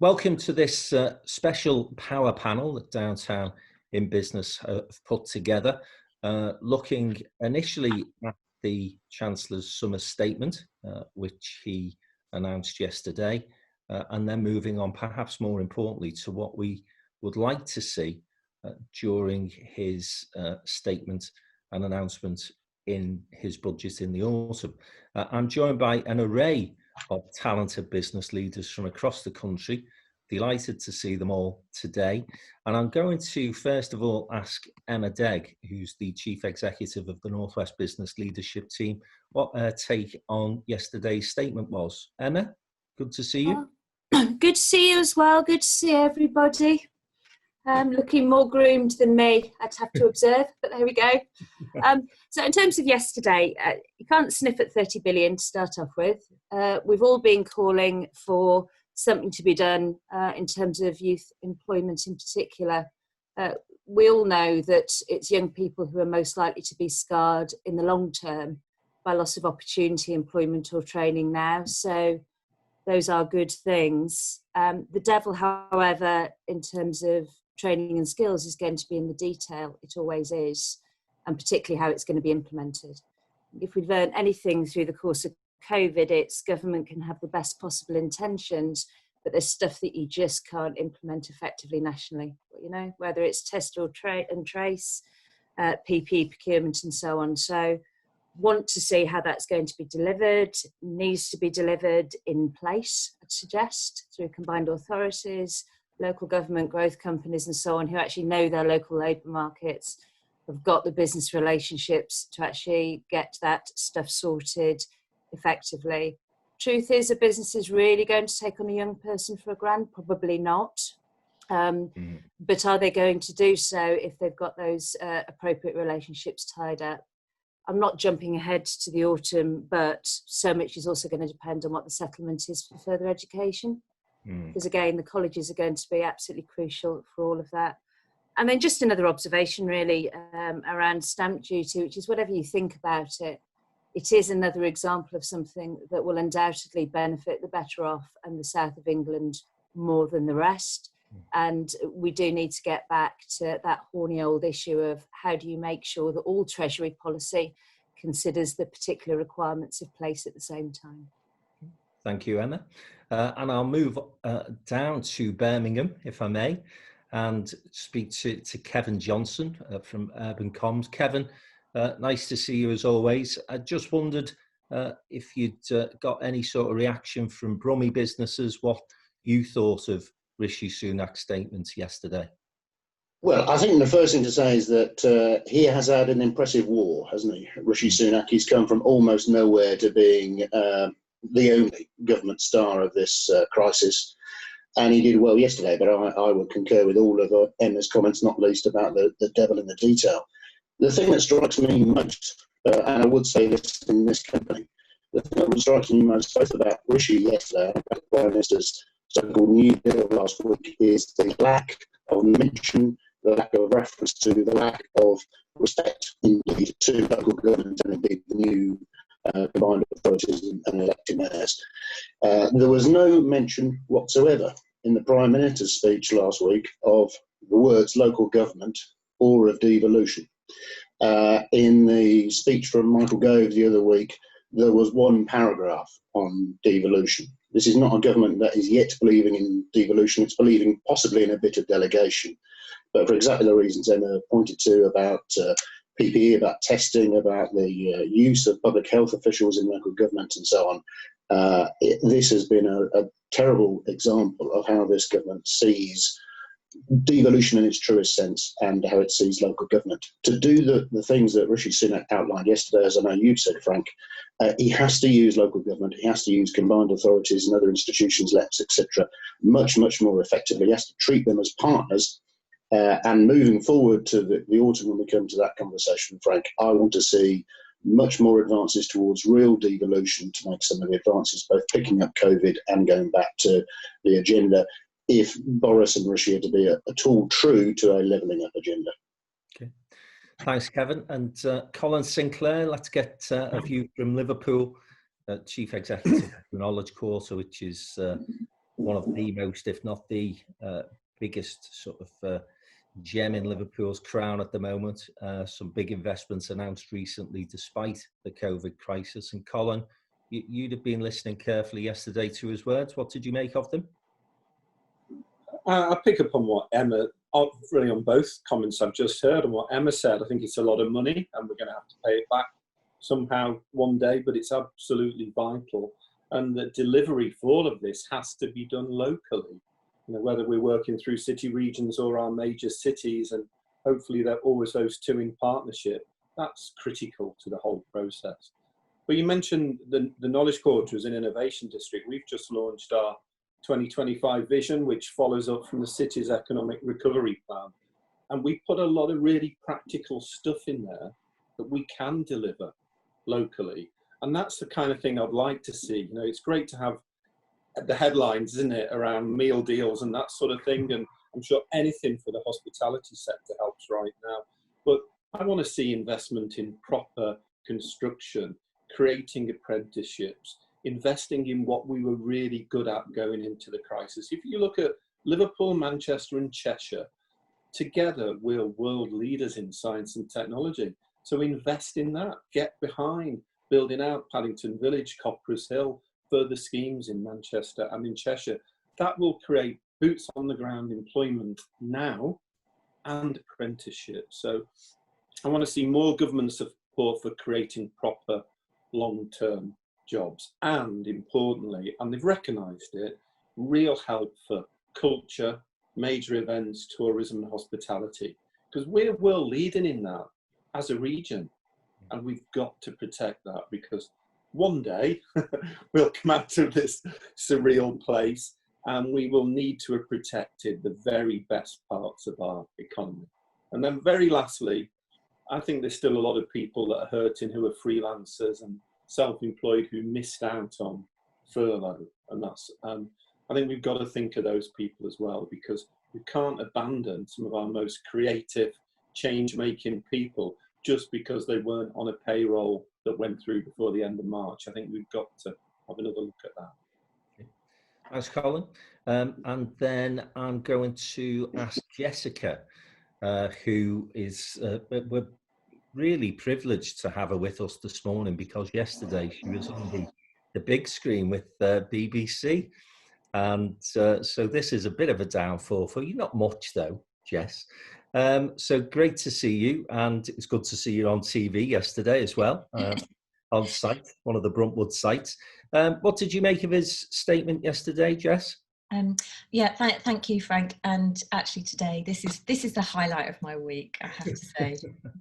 Welcome to this special power panel that Downtown in Business have put together, looking initially at the Chancellor's summer statement, which he announced yesterday, and then moving on, perhaps more importantly, to what we would like to see during his statement and announcement in his budget in the autumn. I'm joined by an array of talented business leaders from across the country. Delighted to see them all today. And I'm going to, first of all, ask Emma Degg, who's the Chief Executive of the Northwest Business Leadership Team, what her take on yesterday's statement was. Emma, good to see you. Good to see you as well. Good to see everybody. Looking more groomed than me, I'd have to observe, but there we go. So in terms of yesterday, you can't sniff at 30 billion to start off with. We've all been calling for something to be done in terms of youth employment in particular. We all know that it's young people who are most likely to be scarred in the long term by loss of opportunity, employment or training now. So those are good things. The devil, however, in terms of training and skills is going to be in the detail. It always is, and particularly how it's going to be implemented. If we've learned anything through the course of COVID, it's government can have the best possible intentions, but there's stuff that you just can't implement effectively nationally. You know, whether it's test or and trace, PPE procurement and so on. So want to see how that's going to be delivered, needs to be delivered in place, I'd suggest, through combined authorities, local government, growth companies and so on, who actually know their local labour markets, have got the business relationships to actually get that stuff sorted effectively. Truth is, a business is really going to take on a young person for a grand? Probably not. But are they going to do so if they've got those appropriate relationships tied up? I'm not jumping ahead to the autumn, but so much is also going to depend on what the settlement is for further education. Because again, the colleges are going to be absolutely crucial for all of that. And then just another observation really around stamp duty, which is whatever you think about it, it is another example of something that will undoubtedly benefit the better off and the south of England more than the rest. And we do need to get back to that horny old issue of how do you make sure that all Treasury policy considers the particular requirements of place at the same time. Thank you, Emma. And I'll move down to Birmingham, if I may, and speak to Kevin Johnson from Urban Comms. Kevin, nice to see you as always. I just wondered if you'd got any sort of reaction from Brummie businesses, what you thought of Rishi Sunak's statement yesterday. Well, I think the first thing to say is that he has had an impressive war, hasn't he? Rishi Sunak, he's come from almost nowhere to being the only government star of this crisis. And he did well yesterday, but I would concur with all of Emma's comments, not least about the devil in the detail. The thing that strikes me most, and I would say this in this company, the thing that strikes me most both about Rishi yesterday and about the Prime Minister's so-called New Deal last week is the lack of mention, the lack of reference to, the lack of respect indeed to local government and indeed the new combined authorities and elected mayors. There was no mention whatsoever in the Prime Minister's speech last week of the words local government or of devolution. In the speech from Michael Gove the other week, there was one paragraph on devolution. This is not a government that is yet believing in devolution. It's believing possibly in a bit of delegation. But for exactly the reasons Emma pointed to about PPE, about testing, about the use of public health officials in local government and so on, this has been a terrible example of how this government sees devolution in its truest sense and how it sees local government. To do the things that Rishi Sunak outlined yesterday, as I know you've said, Frank, he has to use local government, he has to use combined authorities and other institutions, LEPs, etc., much, much more effectively. He has to treat them as partners. And moving forward to the autumn when we come to that conversation, Frank, I want to see much more advances towards real devolution to make some of the advances, both picking up COVID and going back to the agenda, if Boris and Rishi are to be at all true to a levelling up agenda. Okay. Thanks, Kevin. And Colin Sinclair, let's get a view from Liverpool, Chief Executive of Knowledge Quarter, which is one of the most, if not the biggest sort of gem in Liverpool's crown at the moment. Some big investments announced recently despite the COVID crisis. And Colin, you'd have been listening carefully yesterday to his words. What did you make of them? I pick up on what Emma, really on both comments I've just heard, and what Emma said. I think it's a lot of money and we're going to have to pay it back somehow one day, but it's absolutely vital. And the delivery for all of this has to be done locally. You know, whether we're working through city regions or our major cities, and hopefully they're always those two in partnership, that's critical to the whole process. But you mentioned the Knowledge Quarter as an innovation district. We've just launched our 2025 vision, which follows up from the city's economic recovery plan. And we put a lot of really practical stuff in there that we can deliver locally. And that's the kind of thing I'd like to see. You know, it's great to have the headlines, isn't it, around meal deals and that sort of thing. And I'm sure anything for the hospitality sector helps right now. But I want to see investment in proper construction, creating apprenticeships, investing in what we were really good at going into the crisis. If you look at Liverpool, Manchester and Cheshire, together we're world leaders in science and technology. So invest in that, get behind building out Paddington Village, Copperas Hill, further schemes in Manchester and in Cheshire. That will create boots on the ground employment now and apprenticeships. So I want to see more government support for creating proper long-term jobs, and importantly, and they've recognised it, real help for culture, major events, tourism and hospitality, because we're world leading in that as a region, and we've got to protect that, because one day we'll come out of this surreal place and we will need to have protected the very best parts of our economy. And then very lastly, I think there's still a lot of people that are hurting who are freelancers and self-employed who missed out on furlough, and that's I think we've got to think of those people as well, because we can't abandon some of our most creative change-making people just because they weren't on a payroll that went through before the end of March. I think we've got to have another look at that. Thanks, Colin. And then I'm going to ask Jessica, who is we're really privileged to have her with us this morning, because yesterday she was on the big screen with BBC. And so this is a bit of a downfall for you. Not much though, Jess. So great to see you, and it's good to see you on TV yesterday as well, on site, one of the Bruntwood sites. What did you make of his statement yesterday, Jess? Yeah, thank you, Frank. And actually today, this is the highlight of my week, I have to say.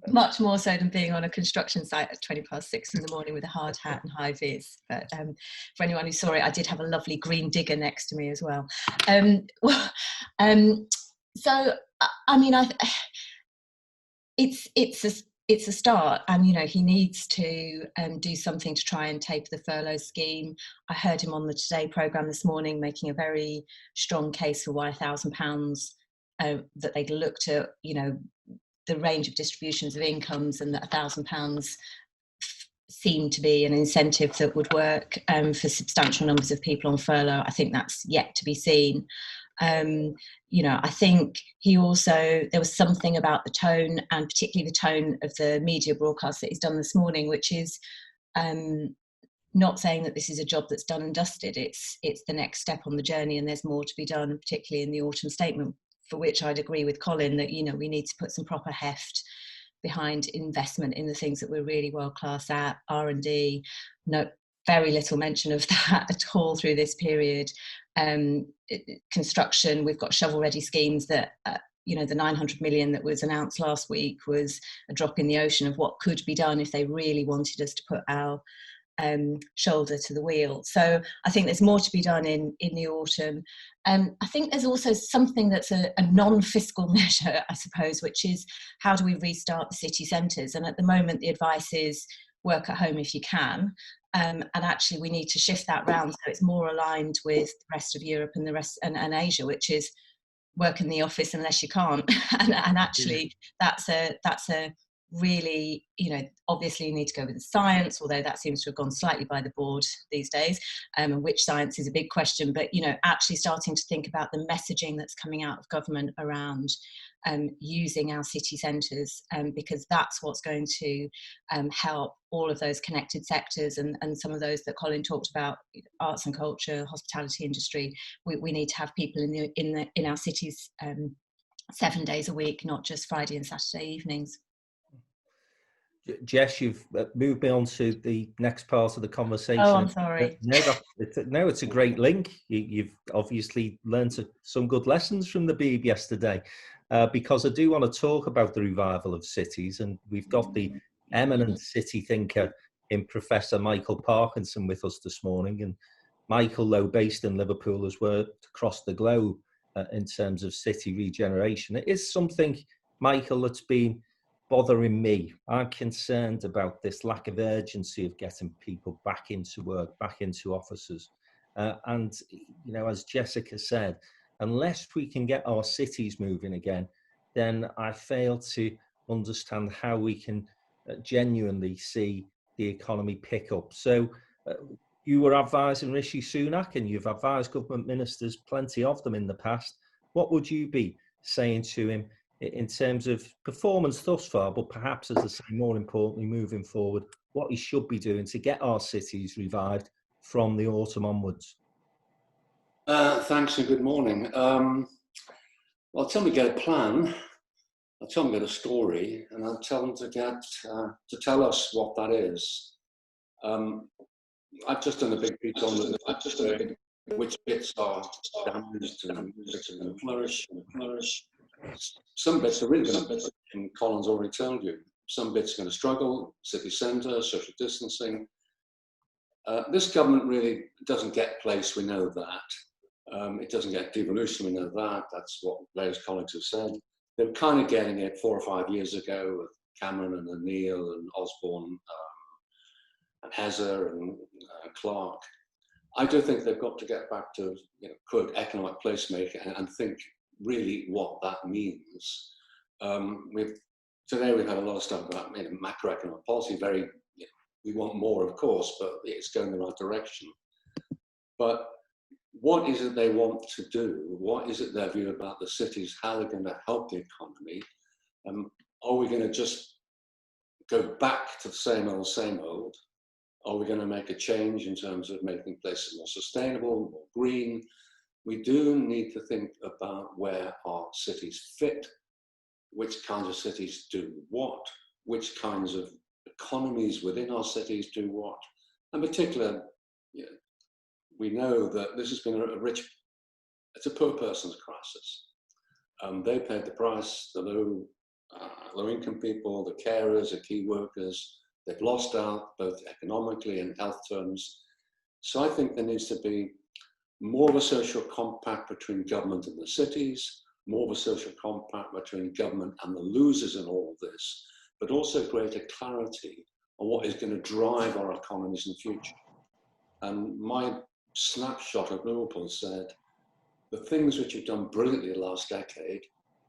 Much more so than being on a construction site at 6:20 in the morning with a hard hat and high vis. But for anyone who saw it, I did have a lovely green digger next to me as well. So, I mean, it's a start, and you know, he needs to do something to try and taper the furlough scheme. I heard him on the Today programme this morning making a very strong case for why £1,000, that they'd looked at, you know, the range of distributions of incomes, and that £1,000 seemed to be an incentive that would work for substantial numbers of people on furlough. I think that's yet to be seen. You know, I think he also, there was something about the tone, and particularly the tone of the media broadcast that he's done this morning, which is not saying that this is a job that's done and dusted. It's the next step on the journey, and there's more to be done, particularly in the autumn statement, for which I'd agree with Colin that, you know, we need to put some proper heft behind investment in the things that we're really world class at. R&D, no, very little mention of that at all through this period. Construction, we've got shovel-ready schemes that, you know, the 900 million that was announced last week was a drop in the ocean of what could be done if they really wanted us to put our shoulder to the wheel. So I think there's more to be done in the autumn. I think there's also something that's a non-fiscal measure, I suppose, which is how do we restart the city centres? And at the moment, the advice is work at home if you can. And actually we need to shift that round so it's more aligned with the rest of Europe and the rest and Asia, which is work in the office unless you can't. and actually that's a really, obviously you need to go with the science, although that seems to have gone slightly by the board these days, and which science is a big question, but, actually starting to think about the messaging that's coming out of government around using our city centres, because that's what's going to help all of those connected sectors and some of those that Colin talked about, arts and culture, hospitality industry. We need to have people in our cities 7 days a week, not just Friday and Saturday evenings. Jess, you've moved me on to the next part of the conversation. Oh, I'm sorry. No, it's a great link. You've obviously learned some good lessons from the Beeb yesterday, because I do want to talk about the revival of cities, and we've got the eminent city thinker in Professor Michael Parkinson with us this morning. And Michael, though based in Liverpool, has worked across the globe in terms of city regeneration. It is something, Michael, that's been bothering me. I'm concerned about this lack of urgency of getting people back into work, back into offices. And, as Jessica said, unless we can get our cities moving again, then I fail to understand how we can genuinely see the economy pick up. So you were advising Rishi Sunak, and you've advised government ministers, plenty of them in the past. What would you be saying to him in terms of performance thus far, but perhaps, as I say, more importantly, moving forward, what he should be doing to get our cities revived from the autumn onwards? Thanks and good morning. I'll tell them to get a plan, I'll tell them to get a story, and I'll tell them to tell us what that is. I've just done a big piece on which bits are damaged and flourish. Some bits are really going to, and Colin's already told you, some bits are going to struggle, city centre, social distancing. This government really doesn't get place, we know that. It doesn't get devolution, we know that. That's what various colleagues have said. They were kind of getting it 4 or 5 years ago with Cameron and O'Neill and Osborne and Hezzer and Clark. I do think they've got to get back to, quote, economic placemaking and think really what that means. Today we've had a lot of stuff about macroeconomic policy. We want more, of course, but it's going in the right direction. But what is it they want to do? What is it their view about the cities? How they're going to help the economy? Are we going to just go back to the same old? Are we going to make a change in terms of making places more sustainable, more green? We do need to think about where our cities fit, which kinds of cities do what, which kinds of economies within our cities do what. In particular, we know that this has been it's a poor person's crisis. They paid the price, the low income people, the carers, the key workers. They've lost out both economically and health terms. So I think there needs to be more of a social compact between government and the cities, more of a social compact between government and the losers in all of this, but also greater clarity on what is going to drive our economies in the future. And my snapshot of Liverpool said, the things which have done brilliantly the last decade,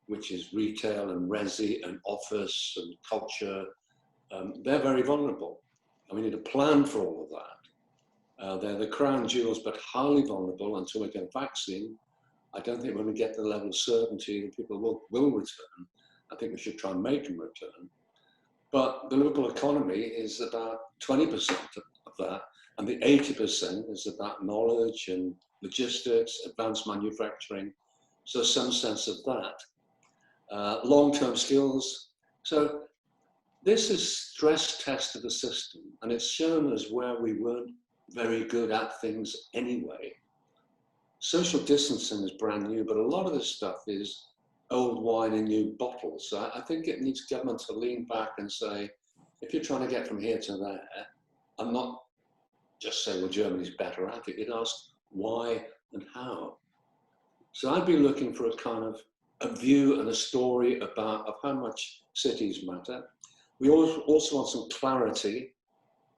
which is retail and resi and office and culture, they're very vulnerable. And we need a plan for all of that. They're the crown jewels, but highly vulnerable until we get a vaccine. I don't think we're going to get the level of certainty that people will return. I think we should try and make them return. But the Liverpool economy is about 20% of that, and the 80% is about knowledge and logistics, advanced manufacturing. So some sense of that. Long-term skills. So this is stress tested the system, and it's shown us where we weren't very good at things anyway. Social distancing is brand new, but a lot of this stuff is old wine in new bottles. So I think it needs government to lean back and say, if you're trying to get from here to there, and not just say, well, Germany's better at it. You'd ask why and how. So I'd be looking for a kind of a view and a story of how much cities matter. We also want some clarity,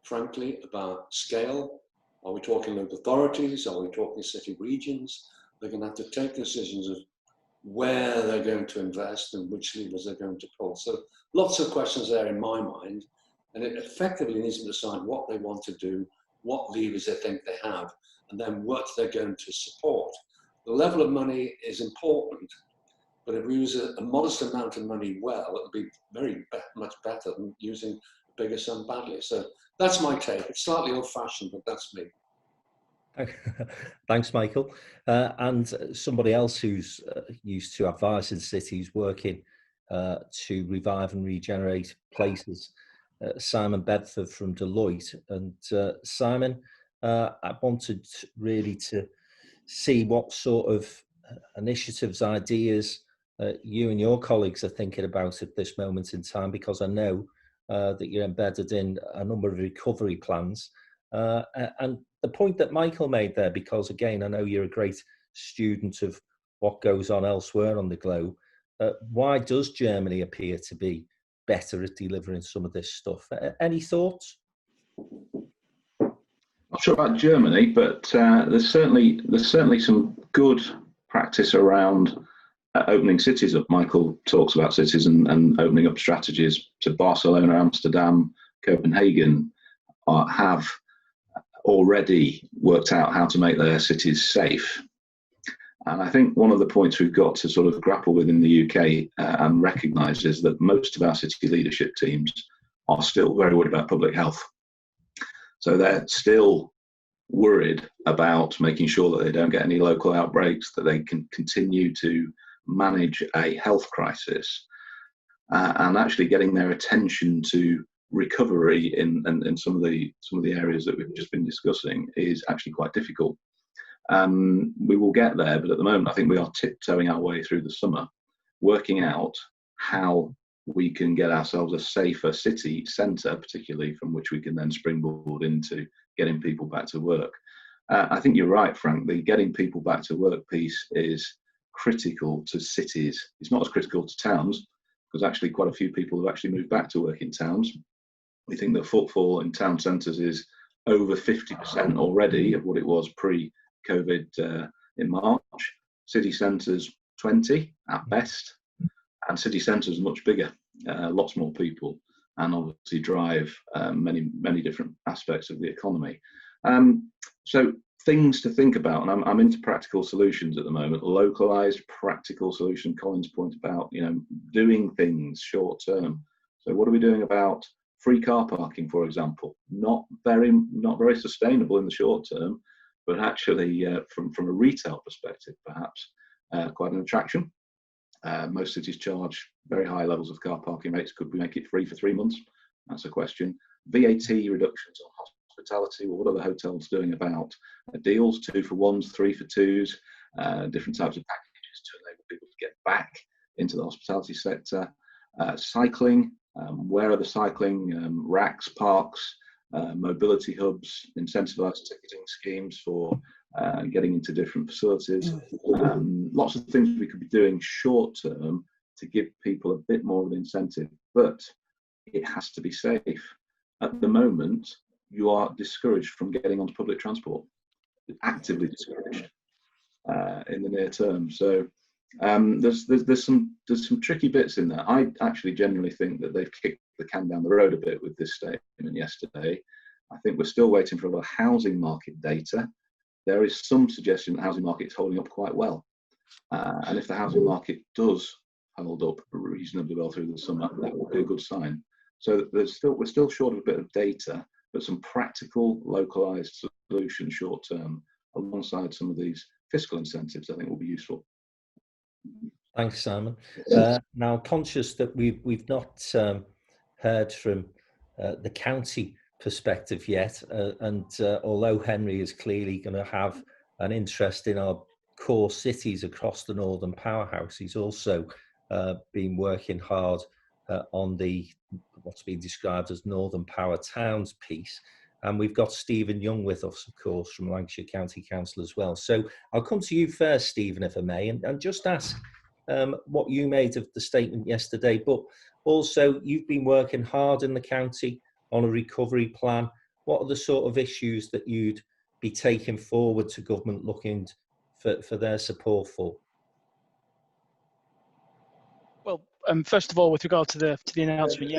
frankly, about scale. Are we talking local authorities? Are we talking city regions? They're going to have to take decisions of where they're going to invest and which levers they're going to pull. So lots of questions there in my mind, and it effectively needs to decide what they want to do, what levers they think they have, and then what they're going to support. The level of money is important, but if we use a modest amount of money well, it'll be much better than using a bigger sum badly. So that's my take. It's slightly old-fashioned, but that's me. Thanks, Michael. And somebody else who's used to advising cities working to revive and regenerate places, Simon Bedford from Deloitte. And Simon, I wanted really to see what sort of initiatives, ideas you and your colleagues are thinking about at this moment in time, because I know that you're embedded in a number of recovery plans. And the point that Michael made there, because again, I know you're a great student of what goes on elsewhere on the globe. Why does Germany appear to be better at delivering some of this stuff? Any thoughts? Not sure about Germany, but there's certainly some good practice around opening cities up. Michael talks about cities and opening up strategies. So Barcelona, Amsterdam, Copenhagen have already worked out how to make their cities safe. And I think one of the points we've got to sort of grapple with in the UK and recognise is that most of our city leadership teams are still very worried about public health. So they're still worried about making sure that they don't get any local outbreaks, that they can continue to manage a health crisis, and actually getting their attention to recovery in some of the areas that we've just been discussing is actually quite difficult. We will get there, but at the moment I think we are tiptoeing our way through the summer, working out how we can get ourselves a safer city centre, particularly from which we can then springboard into getting people back to work. I think you're right, Frank. The getting people back to work piece is critical to cities. It's not as critical to towns, because actually quite a few people have actually moved back to work in towns. We think the footfall in town centres is over 50% already of what it was pre-COVID in March. City centres 20 at best, and city centres much bigger, lots more people, and obviously drive many different aspects of the economy. So things to think about, and I'm into practical solutions at the moment, localised practical solution. Colin's point about doing things short term. So what are we doing about free car parking, for example? Not very sustainable in the short term, but actually from a retail perspective, perhaps quite an attraction. Most cities charge very high levels of car parking rates. Could we make it free for 3 months? That's a question. VAT reductions on hospitality. Well, what are the hotels doing about deals, 2 for 1s, 3 for 2s, different types of packages to enable people to get back into the hospitality sector? Cycling. Where are the cycling racks, parks, mobility hubs, incentivised ticketing schemes for getting into different facilities? Lots of things we could be doing short term to give people a bit more of an incentive, but it has to be safe. At the moment, you are discouraged from getting onto public transport, actively discouraged in the near term. So there's some tricky bits in there. I actually genuinely think that they've kicked the can down the road a bit with this statement yesterday. I think we're still waiting for the housing market data. There is some suggestion the housing market is holding up quite well. And if the housing market does hold up reasonably well through the summer, that would be a good sign. So we're still short of a bit of data, but some practical, localised solutions short term, alongside some of these fiscal incentives, I think will be useful. Thanks, Simon. Now, conscious that we've not heard from the county perspective yet, and although Henri is clearly going to have an interest in our core cities across the Northern Powerhouse, he's also been working hard on what's been described as Northern Power Towns piece. And we've got Stephen Young with us, of course, from Lancashire County Council as well. So I'll come to you first, Stephen, if I may, and just ask what you made of the statement yesterday, but also you've been working hard in the county on a recovery plan. What are the sort of issues that you'd be taking forward to government looking for their support for? First of all, with regard to the announcement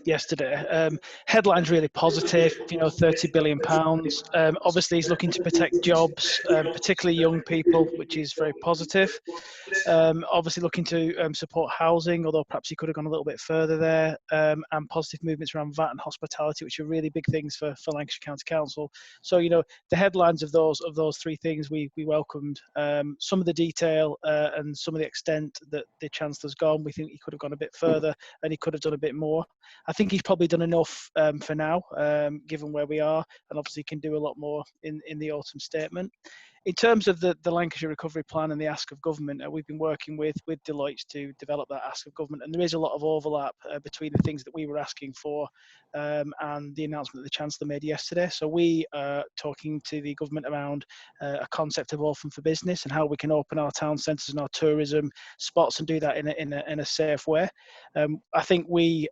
yesterday, headline's really positive. £30 billion. Obviously, he's looking to protect jobs, particularly young people, which is very positive. Obviously, looking to support housing, although perhaps he could have gone a little bit further there. And positive movements around VAT and hospitality, which are really big things for Lancashire County Council. So, the headlines of those three things we welcomed. Some of the detail and some of the extent that the Chancellor's gone, we think he could have gone a bit further and he could have done a bit more. I think he's probably done enough for now, given where we are, and obviously can do a lot more in the autumn statement. In terms of the Lancashire Recovery Plan and the ask of government, we've been working with Deloitte to develop that ask of government, and there is a lot of overlap between the things that we were asking for and the announcement that the Chancellor made yesterday. So we are talking to the government around a concept of Orphan for Business and how we can open our town centres and our tourism spots and do that in a safe way. I think we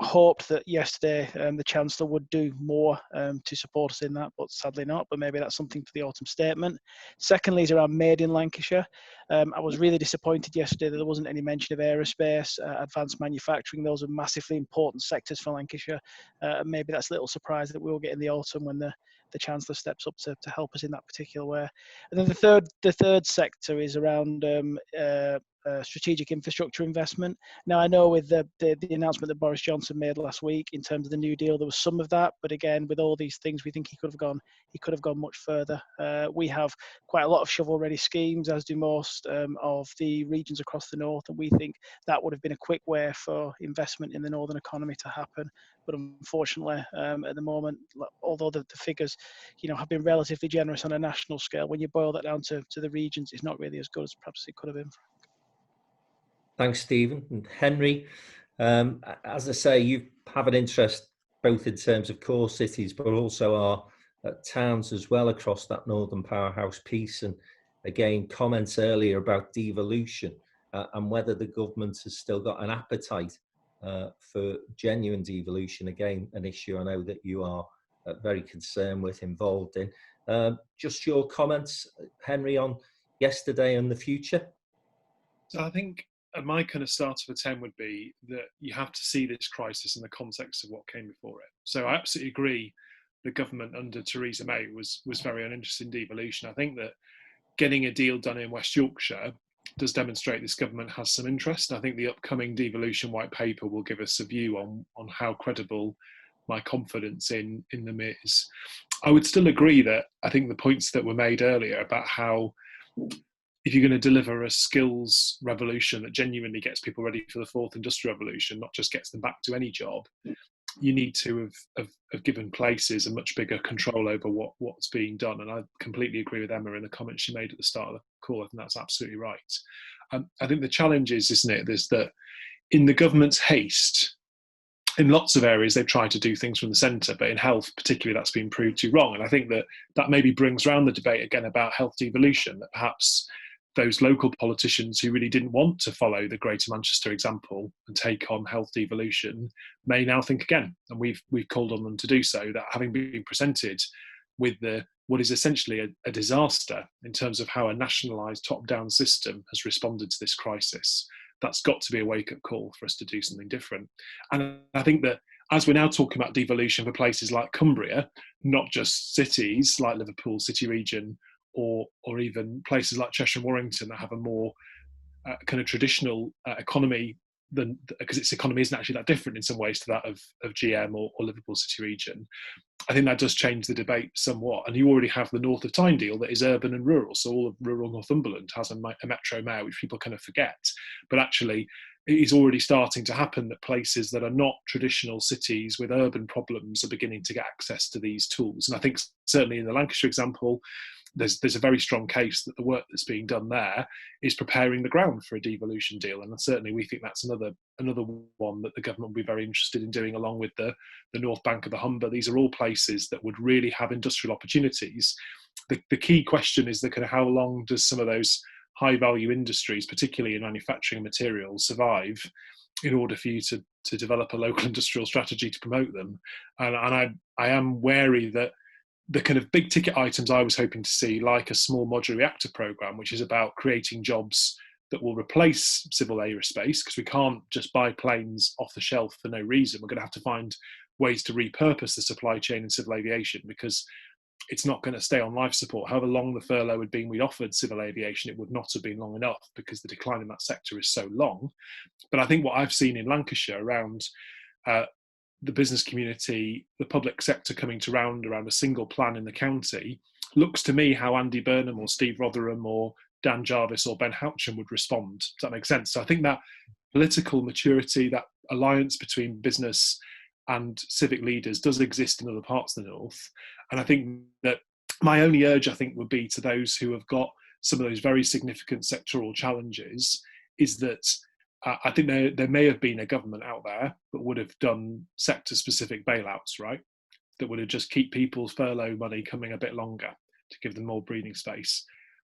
hoped that yesterday the Chancellor would do more to support us in that, but sadly not. But maybe that's something for the autumn statement. Secondly is around Made in Lancashire. I was really disappointed yesterday that there wasn't any mention of aerospace, advanced manufacturing. Those are massively important sectors for Lancashire. Maybe that's a little surprise that we'll get in the autumn when the Chancellor steps up to help us in that particular way. And then the third sector is around strategic infrastructure investment. Now, I know with the announcement that Boris Johnson made last week in terms of the New Deal, there was some of that, but again, with all these things, we think he could have gone much further. We have quite a lot of shovel-ready schemes, as do most of the regions across the north, and we think that would have been a quick way for investment in the northern economy to happen. But unfortunately, at the moment, although the figures, have been relatively generous on a national scale, when you boil that down to the regions, it's not really as good as perhaps it could have been. Thanks, Stephen. And Henry, as I say, you have an interest both in terms of core cities, but also our towns as well across that northern powerhouse piece. And again, comments earlier about devolution and whether the government has still got an appetite for genuine devolution. Again, an issue I know that you are very concerned with, involved in. Just your comments, Henry, on yesterday and the future? So I think my kind of start of a 10 would be that you have to see this crisis in the context of what came before it. So I absolutely agree the government under Theresa May was very uninterested in devolution. I think that getting a deal done in West Yorkshire does demonstrate this government has some interest. I think the upcoming devolution white paper will give us a view on how credible my confidence in them is. I would still agree that I think the points that were made earlier about how if you're going to deliver a skills revolution that genuinely gets people ready for the fourth industrial revolution, not just gets them back to any job, you need to have given places a much bigger control over what's being done. And I completely agree with Emma in the comments she made at the start of the call. I think that's absolutely right. I think the challenge is that in the government's haste, in lots of areas they've tried to do things from the centre, but in health particularly that's been proved too wrong. And I think that maybe brings around the debate again about health devolution, that perhaps those local politicians who really didn't want to follow the Greater Manchester example and take on health devolution may now think again. And we've called on them to do so, that having been presented with what is essentially a disaster in terms of how a nationalised top-down system has responded to this crisis, that's got to be a wake-up call for us to do something different. And I think that as we're now talking about devolution for places like Cumbria, not just cities like Liverpool City Region, or even places like Cheshire and Warrington that have a more kind of traditional economy, because its economy isn't actually that different in some ways to that of GM or Liverpool City Region. I think that does change the debate somewhat. And you already have the North of Tyne deal that is urban and rural. So all of rural Northumberland has a metro mayor, which people kind of forget. But actually, it is already starting to happen that places that are not traditional cities with urban problems are beginning to get access to these tools. And I think certainly in the Lancashire example, there's a very strong case that the work that's being done there is preparing the ground for a devolution deal. And certainly we think that's another one that the government will be very interested in doing, along with the North Bank of the Humber. These are all places that would really have industrial opportunities. The key question is kind of how long does some of those high value industries, particularly in manufacturing materials, survive in order for you to develop a local industrial strategy to promote them. And I am wary that the kind of big ticket items I was hoping to see, like a small modular reactor program, which is about creating jobs that will replace civil aerospace, because we can't just buy planes off the shelf for no reason. We're going to have to find ways to repurpose the supply chain in civil aviation, because it's not going to stay on life support. However long the furlough had been, we'd offered civil aviation, it would not have been long enough, because the decline in that sector is so long. But I think what I've seen in Lancashire around the business community, the public sector coming to around a single plan in the county, looks to me how Andy Burnham or Steve Rotherham or Dan Jarvis or Ben Houchem would respond. Does that make sense? So I think that political maturity, that alliance between business and civic leaders does exist in other parts of the North. And I think that my only urge, I think, would be to those who have got some of those very significant sectoral challenges, is that I think there may have been a government out there that would have done sector-specific bailouts, right? That would have just keep people's furlough money coming a bit longer to give them more breathing space.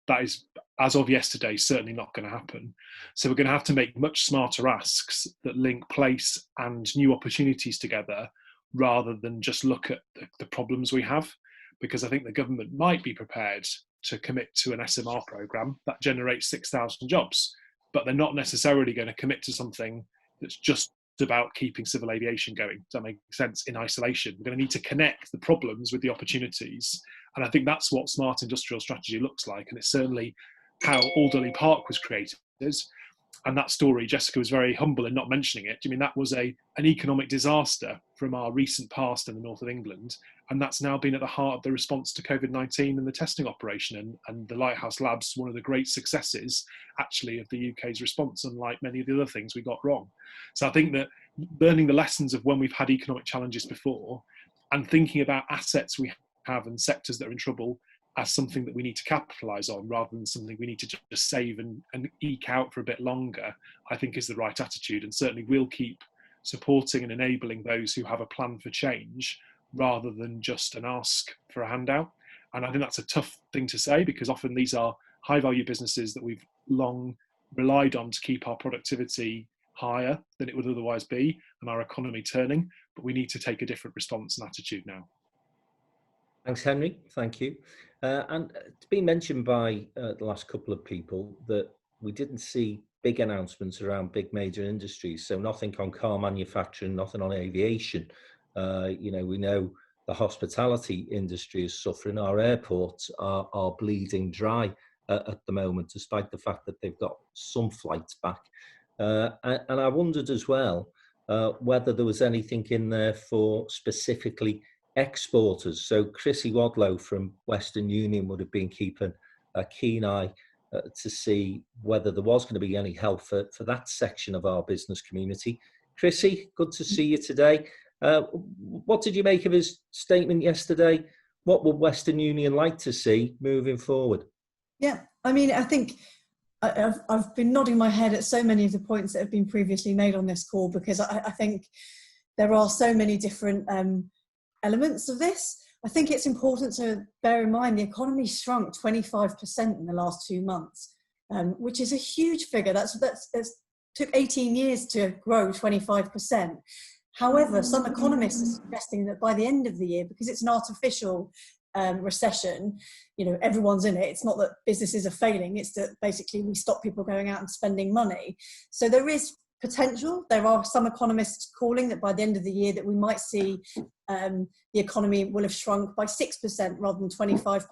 That is, as of yesterday, certainly not going to happen. So we're going to have to make much smarter asks that link place and new opportunities together, rather than just look at the problems we have. Because I think the government might be prepared to commit to an SMR programme that generates 6,000 jobs, but they're not necessarily going to commit to something that's just about keeping civil aviation going. Does that make sense? In isolation, we're going to need to connect the problems with the opportunities. And I think that's what smart industrial strategy looks like. And it's certainly how Alderley Park was created. And that story, Jessica was very humble in not mentioning it. I mean, that was an economic disaster from our recent past in the north of England. And that's now been at the heart of the response to COVID-19 and the testing operation. And the Lighthouse Labs, one of the great successes, actually, of the UK's response, unlike many of the other things we got wrong. So I think that learning the lessons of when we've had economic challenges before, and thinking about assets we have and sectors that are in trouble as something that we need to capitalise on, rather than something we need to just save and eke out for a bit longer, I think is the right attitude. And certainly we'll keep supporting and enabling those who have a plan for change, rather than just an ask for a handout. And I think that's a tough thing to say, because often these are high value businesses that we've long relied on to keep our productivity higher than it would otherwise be and our economy turning. But we need to take a different response and attitude now. Thanks, Henry. Thank you. And it's been mentioned by the last couple of people that we didn't see big announcements around big major industries. So nothing on car manufacturing, nothing on aviation. We know the hospitality industry is suffering. Our airports are bleeding dry at the moment, despite the fact that they've got some flights back. And I wondered as well whether there was anything in there for specifically exporters. So Chrissy Wadlow from Western Union would have been keeping a keen eye to see whether there was going to be any help for that section of our business community. Chrissy, good to see you today. What did you make of his statement yesterday? What would Western Union like to see moving forward? Yeah, I mean, I think I've been nodding my head at so many of the points that have been previously made on this call, because I think there are so many different elements of this. I think it's important to bear in mind the economy shrunk 25% in the last 2 months, which is a huge figure. That's took 18 years to grow 25%. However, some economists are suggesting that by the end of the year, because it's an artificial recession, everyone's in it. It's not that businesses are failing, it's that basically we stop people going out and spending money. So there is potential. There are some economists calling that by the end of the year that we might see the economy will have shrunk by 6% rather than 25%.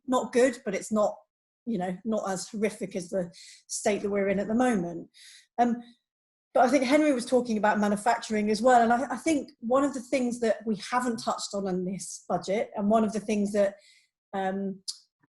Not good, but it's not, not as horrific as the state that we're in at the moment. But I think Henry was talking about manufacturing as well. And I think one of the things that we haven't touched on in this budget, and one of the things that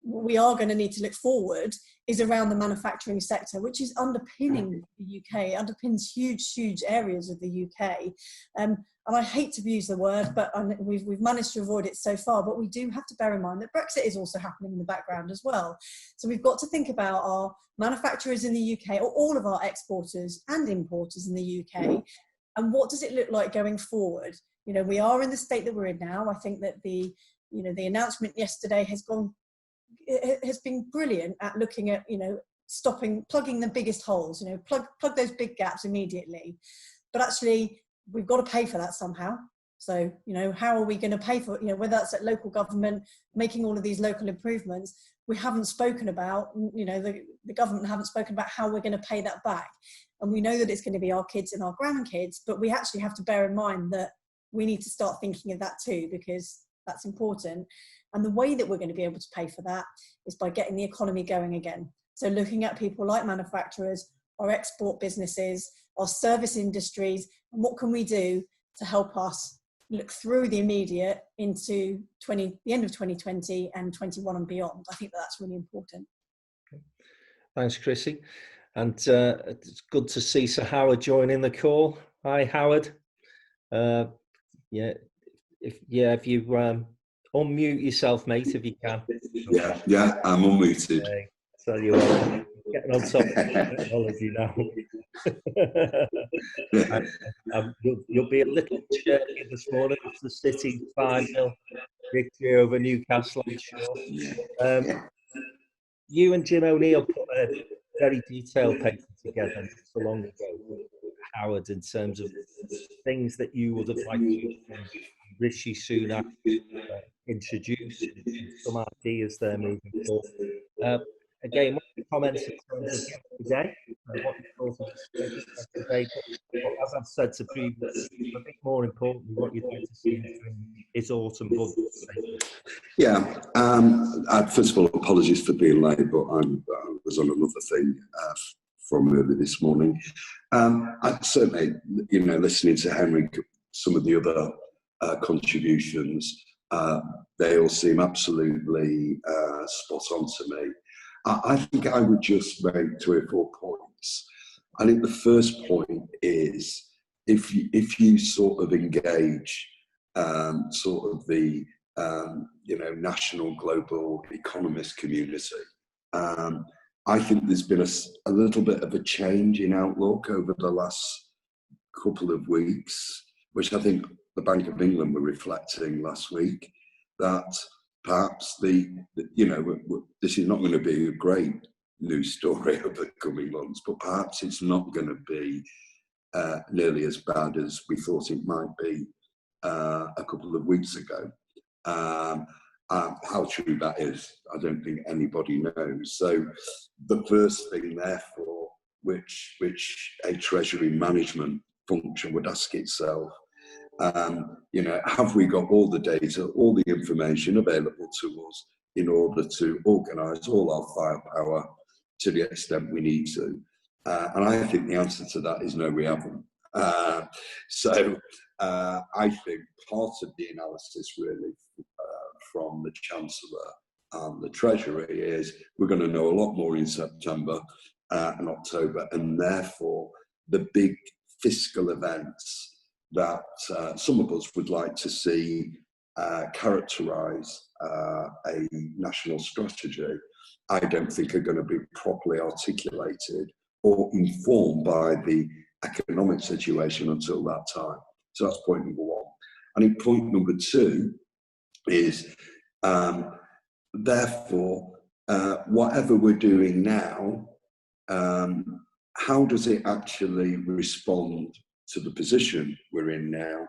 we are going to need to look forward, is around the manufacturing sector, which is underpinning the UK, underpins huge areas of the UK. And I hate to use the word, but we've managed to avoid it so far, but we do have to bear in mind that Brexit is also happening in the background as well. So we've got to think about our manufacturers in the UK, or all of our exporters and importers in the UK, and what does it look like going forward? We are in the state that we're in now. I think that the announcement yesterday has been brilliant at looking at, plugging the biggest holes, plug those big gaps immediately. But actually, we've got to pay for that somehow. So, how are we going to pay for, whether that's at local government, making all of these local improvements, we haven't spoken about, the government haven't spoken about how we're going to pay that back. And we know that it's going to be our kids and our grandkids, but we actually have to bear in mind that we need to start thinking of that too, because that's important. And the way that we're going to be able to pay for that is by getting the economy going again. So looking at people like manufacturers, our export businesses, our service industries, and what can we do to help us look through the immediate into the end of 2020 and 21 and beyond. I think that's really important. Okay. Thanks, Chrissy. And it's good to see Sir Howard joining the call. Hi, Howard. If you unmute yourself, mate, if you can. Yeah, I'm unmuted. So you are getting on top of technology now. You'll be a little shaky this morning after City 5-0 victory over Newcastle, I'm sure. You and Jim O'Neill put a very detailed paper together not so long ago, Howard, in terms of things that you would have liked to have Rishi Sunak introduce, and some ideas there moving forward. Again, what are your comments in terms of yesterday? What you thought of yesterday? But as I've said to previous, I think more importantly, what you'd like to see is autumn budget. Yeah. First of all, apologies for being late, but I was on another thing from early this morning. I certainly, listening to Henry, some of the other contributions, they all seem absolutely spot on to me. I think I would just make 3 or 4 points. I think the first point is if you sort of engage sort of the national global economist community, I think there's been a little bit of a change in outlook over the last couple of weeks, which I think the Bank of England were reflecting last week, that perhaps this is not going to be a great news story over the coming months, but perhaps it's not going to be nearly as bad as we thought it might be a couple of weeks ago. How true that is, I don't think anybody knows. So the first thing, therefore, which a Treasury management function would ask itself, have we got all the data, all the information available to us in order to organise all our firepower to the extent we need to? And I think the answer to that is no, we haven't. So I think part of the analysis really from the Chancellor and the Treasury is we're going to know a lot more in September and October, and therefore the big fiscal events that some of us would like to see characterise a national strategy, I don't think are going to be properly articulated or informed by the economic situation until that time. So that's point number one. I think point number two is, therefore, whatever we're doing now, how does it actually respond to the position we're in now?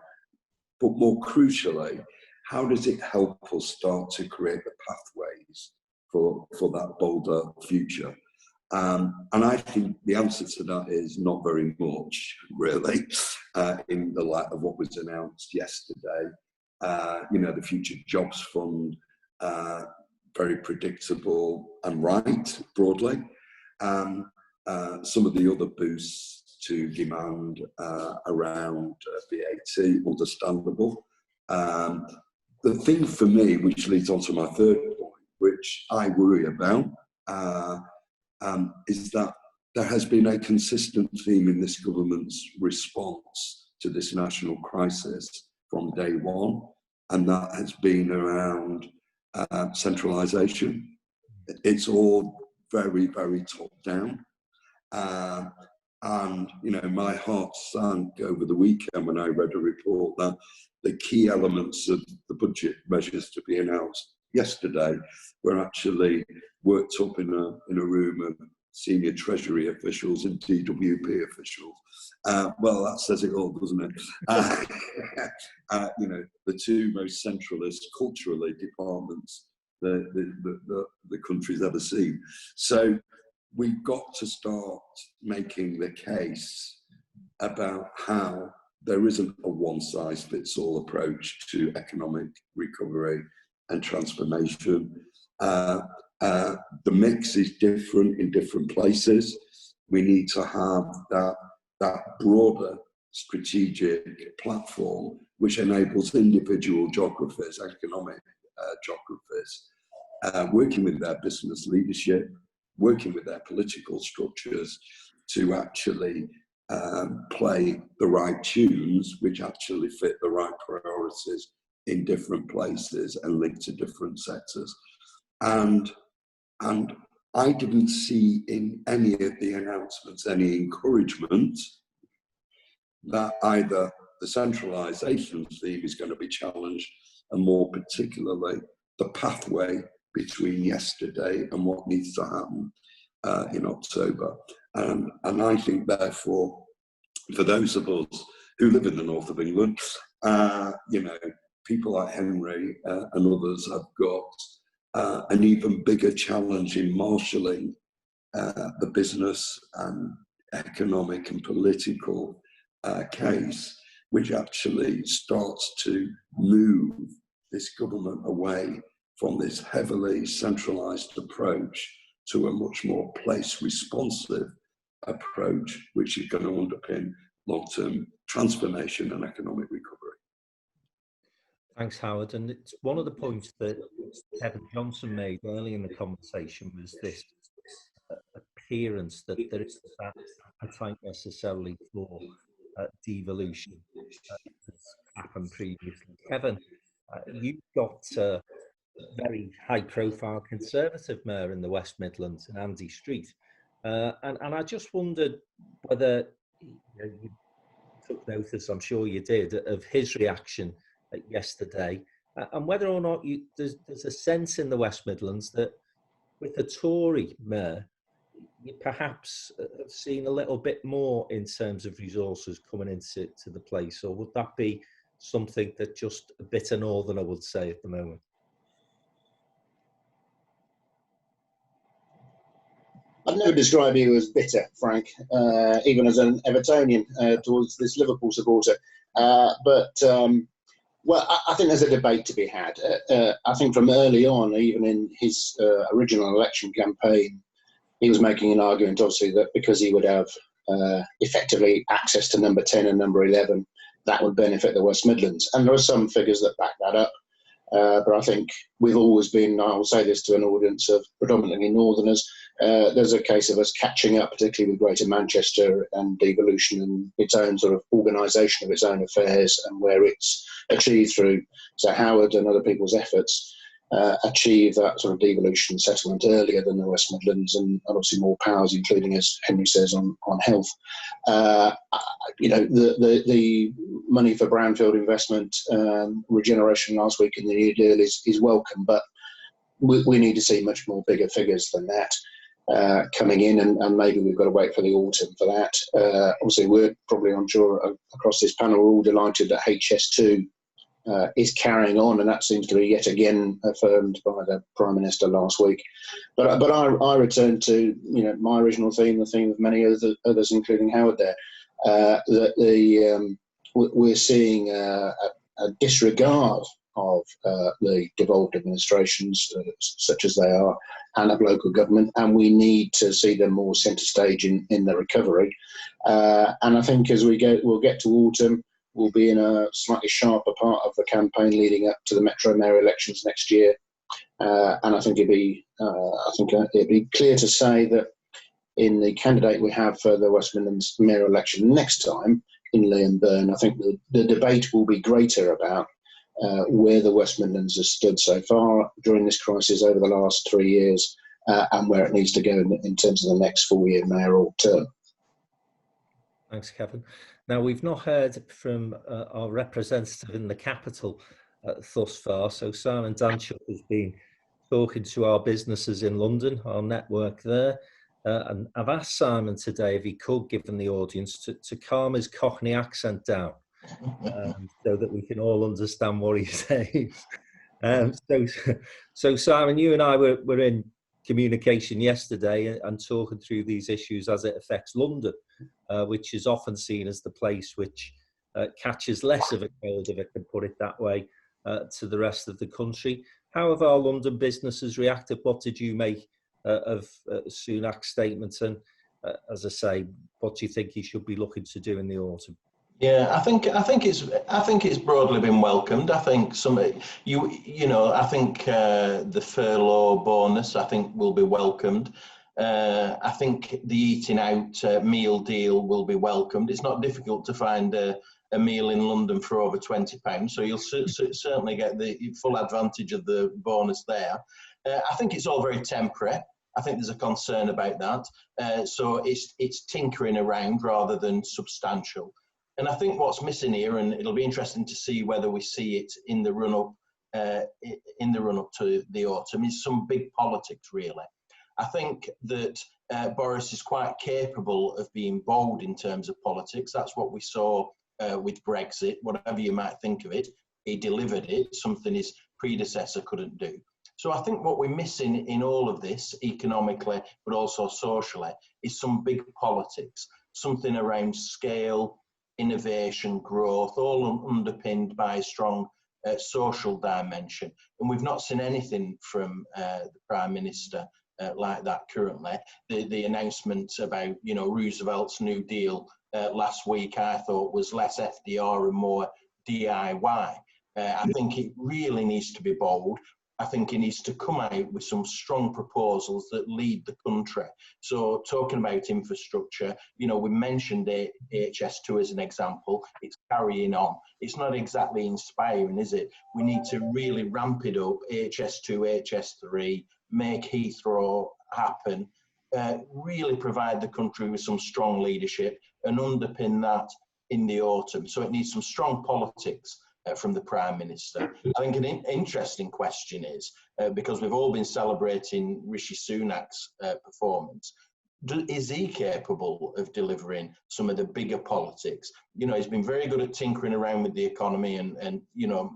But more crucially, how does it help us start to create the pathways for that bolder future? And I think the answer to that is not very much, really, in the light of what was announced yesterday. The Future Jobs Fund, very predictable and right, broadly. Some of the other boosts to demand around VAT, understandable. The thing for me, which leads on to my third point, which I worry about, is that there has been a consistent theme in this government's response to this national crisis from day one, and that has been around centralisation. It's all very, very top down. And, my heart sank over the weekend when I read a report that the key elements of the budget measures to be announced yesterday were actually worked up in a room of senior Treasury officials and DWP officials. Well, that says it all, doesn't it? You know, the two most centralist culturally departments the country's ever seen. So we've got to start making the case about how there isn't a one-size-fits-all approach to economic recovery and transformation. The mix is different in different places. We need to have that broader strategic platform which enables individual geographies, economic geographies, working with their business leadership, working with their political structures to actually play the right tunes which actually fit the right priorities in different places and linked to different sectors. And I didn't see in any of the announcements any encouragement that either the centralisation theme is going to be challenged, and more particularly the pathway between yesterday and what needs to happen in October. And I think, therefore, for those of us who live in the north of England, you know, people like Henri and others have got an even bigger challenge in marshalling the business and economic and political case, which actually starts to move this government away from this heavily centralised approach to a much more place-responsive approach, which is going to underpin long-term transformation and economic recovery. Thanks, Howard. And it's one of the points that Kevin Johnson made early in the conversation was this appearance that there isn't that appetite necessarily for devolution that's happened previously. Kevin, you've got a very high-profile Conservative mayor in the West Midlands, Andy Street, and I just wondered whether you took notice, I'm sure you did, of his reaction yesterday, and whether or not there's a sense in the West Midlands that with the Tory mayor, you perhaps have seen a little bit more in terms of resources coming into the place, or would that be something that just a bit of northern, I would say, at the moment? I'd never describe you as bitter, Frank, even as an Evertonian towards this Liverpool supporter. Well, I think there's a debate to be had. I think from early on, even in his original election campaign, he was making an argument, obviously, that because he would have effectively access to number 10 and number 11, that would benefit the West Midlands. And there are some figures that back that up. But I think we've always been, I will say this to an audience of predominantly Northerners, there's a case of us catching up, particularly with Greater Manchester and devolution and its own sort of organisation of its own affairs, and where it's achieved through Sir Howard and other people's efforts, achieve that sort of devolution settlement earlier than the West Midlands, and obviously more powers, including, as Henri says, on health. You know, the money for brownfield investment, regeneration last week in the New Deal is welcome, but we need to see much more bigger figures than that coming in, and maybe we've got to wait for the autumn for that. Obviously, we're probably, I'm sure, across this panel, we're all delighted that HS2 is carrying on, and that seems to be yet again affirmed by the Prime Minister last week. But I return to, you know, my original theme, the theme of many others, including Howard there, that we're seeing a disregard of the devolved administrations, such as they are, and of local government, and we need to see them more centre stage in the recovery. And I think as we'll get to autumn, we'll be in a slightly sharper part of the campaign leading up to the Metro Mayor elections next year. And I think it'd be clear to say that in the candidate we have for the West Midlands Mayor election next time in Liam Byrne, I think the debate will be greater about where the West Midlands has stood so far during this crisis over the last 3 years, and where it needs to go in terms of the next 4-year mayoral term. Thanks, Kevin. Now, we've not heard from our representative in the capital thus far. So Simon Danchuk has been talking to our businesses in London, our network there. and I've asked Simon today if he could, given the audience, to calm his Cockney accent down, so that we can all understand what he says. So Simon, you and I were in communication yesterday and talking through these issues as it affects London, which is often seen as the place which catches less of a cold, if I can put it that way, to the rest of the country. How have our London businesses reacted? What did you make of Sunak's statements? And as I say, what do you think he should be looking to do in the autumn? Yeah, I think it's broadly been welcomed. I think I think the furlough bonus, I think, will be welcomed. I think the eating out meal deal will be welcomed. It's not difficult to find a meal in London for over £20, so you'll certainly get the full advantage of the bonus there. I think it's all very temporary. I think there's a concern about that. So it's tinkering around rather than substantial. And I think what's missing here, and it'll be interesting to see whether we see it in the run up to the autumn, is some big politics, really. I think that Boris is quite capable of being bold in terms of politics. That's what we saw with Brexit. Whatever you might think of it, he delivered it, something his predecessor couldn't do. So I think what we're missing in all of this, economically, but also socially, is some big politics, something around scale, innovation, growth, all underpinned by a strong social dimension. And we've not seen anything from the Prime Minister like that currently. The announcement about, Roosevelt's New Deal last week, I thought was less FDR and more DIY. I think it really needs to be bold. I think it needs to come out with some strong proposals that lead the country. So talking about infrastructure, we mentioned HS2 as an example. It's carrying on. It's not exactly inspiring, is it? We need to really ramp it up, HS2, HS3, make Heathrow happen, really provide the country with some strong leadership and underpin that in the autumn. So it needs some strong politics from the Prime Minister. I think an interesting question is, because we've all been celebrating Rishi Sunak's performance, is he capable of delivering some of the bigger politics? He's been very good at tinkering around with the economy and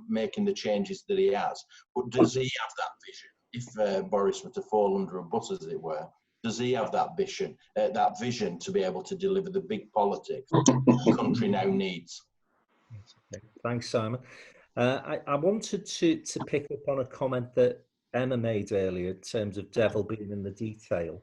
making the changes that he has. But does he have that vision? If Boris were to fall under a bus, as it were, does he have that vision to be able to deliver the big politics the country now needs? Thanks, Simon. I wanted to pick up on a comment that Emma made earlier in terms of devil being in the detail,